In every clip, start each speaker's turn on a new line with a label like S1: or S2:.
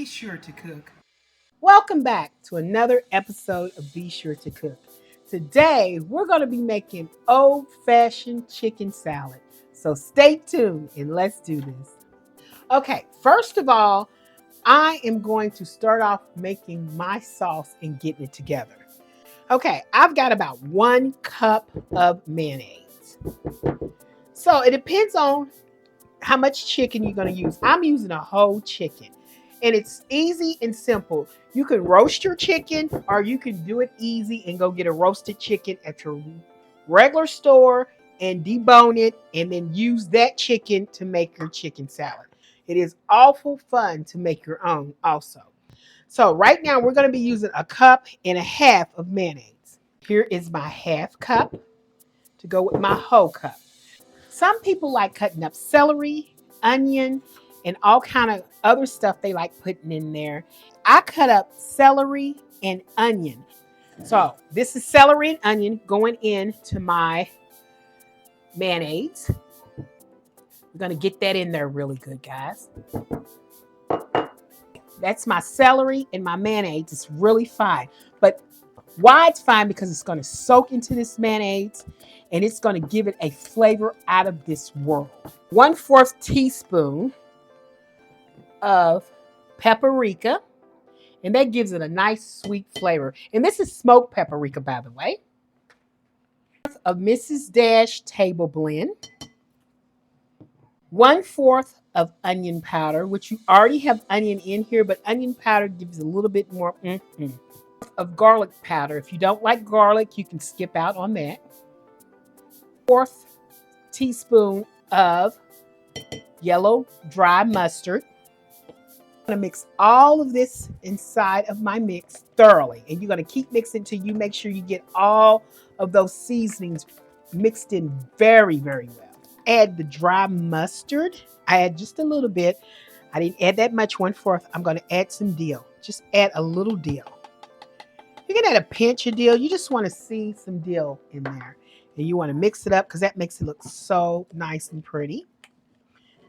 S1: Be sure to cook.
S2: Welcome back to another episode of Be Sure to Cook. Today, we're going to be making old-fashioned chicken salad. So stay tuned and let's do this. Okay, first of all, I am going to start off making my sauce and getting it together. Okay, I've got about 1 cup of mayonnaise. So it depends on how much chicken you're going to use. I'm using a whole chicken. And it's easy and simple. You can roast your chicken or you can do it easy and go get a roasted chicken at your regular store and debone it and then use that chicken to make your chicken salad. It is awful fun to make your own also. So right now we're going to be using 1.5 cups of mayonnaise. Here is my 1/2 cup to go with my whole cup. Some people like cutting up celery, onion, and all kind of other stuff they like putting in there. I cut up celery and onion. So this is celery and onion going into my mayonnaise. We're going to get that in there really good, guys. That's my celery and my mayonnaise. It's really fine. But why it's fine? Because it's going to soak into this mayonnaise and it's going to give it a flavor out of this world. 1/4 teaspoon of paprika, and that gives it a nice sweet flavor. And this is smoked paprika, by the way. Of Mrs. Dash table blend. 1/4 of onion powder, which you already have onion in here, but onion powder gives a little bit more of garlic powder. If you don't like garlic, you can skip out on that. 1/4 teaspoon of yellow dry mustard. I'm going to mix all of this inside of my mix thoroughly. And you're going to keep mixing until you make sure you get all of those seasonings mixed in very, very well. Add the dry mustard. I add just a little bit. I didn't add that much, 1/4. I'm going to add some dill. Just add a little dill. You can add a pinch of dill. You just want to see some dill in there. And you want to mix it up because that makes it look so nice and pretty.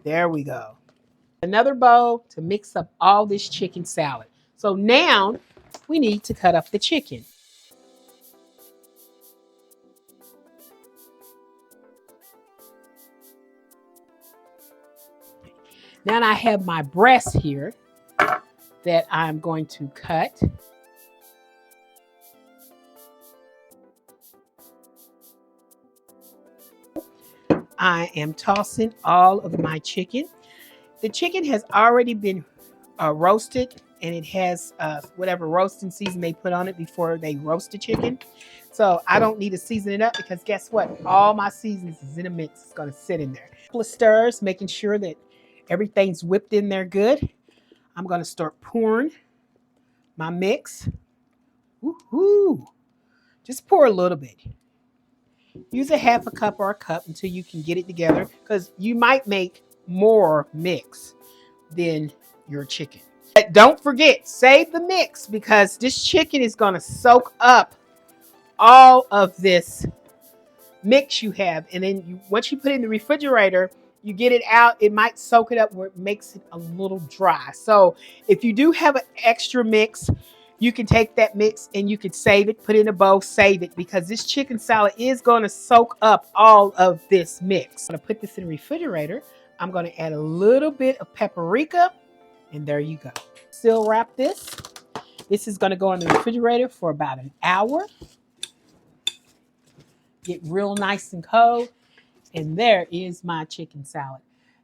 S2: There we go. Another bowl to mix up all this chicken salad. So now we need to cut up the chicken. Now I have my breast here that I'm going to cut. I am tossing all of my chicken. The chicken has already been roasted, and it has whatever roasting season they put on it before they roast the chicken. So I don't need to season it up because guess what? All my seasonings is in a mix. It's going to sit in there. A couple of stirs, making sure that everything's whipped in there good. I'm going to start pouring my mix. Woo-hoo. Just pour a little bit. Use 1/2 cup or a cup until you can get it together because you might make more mix than your chicken. But don't forget, save the mix because this chicken is going to soak up all of this mix you have. And then once you put it in the refrigerator, you get it out, it might soak it up where it makes it a little dry. So if you do have an extra mix, you can take that mix and you can save it, put it in a bowl, save it, because this chicken salad is going to soak up all of this mix. I'm going to put this in the refrigerator. I'm going to add a little bit of paprika, and there you go. Still wrap this. This is going to go in the refrigerator for about an hour. Get real nice and cold. And there is my chicken salad.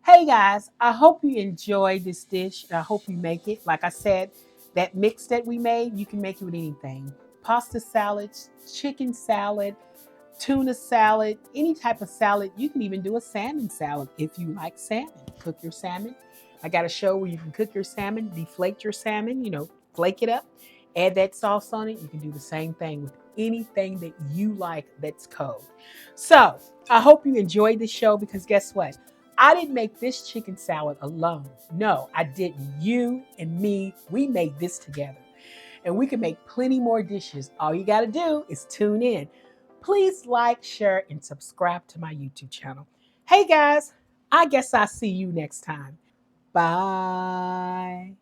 S2: Hey guys, I hope you enjoyed this dish. I hope you make it. Like I said, that mix that we made, you can make it with anything. Pasta salad, chicken salad, tuna salad, any type of salad. You can even do a salmon salad if you like salmon. Cook your salmon. I got a show where you can cook your salmon, deflate your salmon, flake it up, add that sauce on it. You can do the same thing with anything that you like that's cold. So I hope you enjoyed this show because guess what? I didn't make this chicken salad alone. No, I didn't. You and me, we made this together. And we can make plenty more dishes. All you got to do is tune in. Please like, share, and subscribe to my YouTube channel. Hey guys, I guess I'll see you next time. Bye.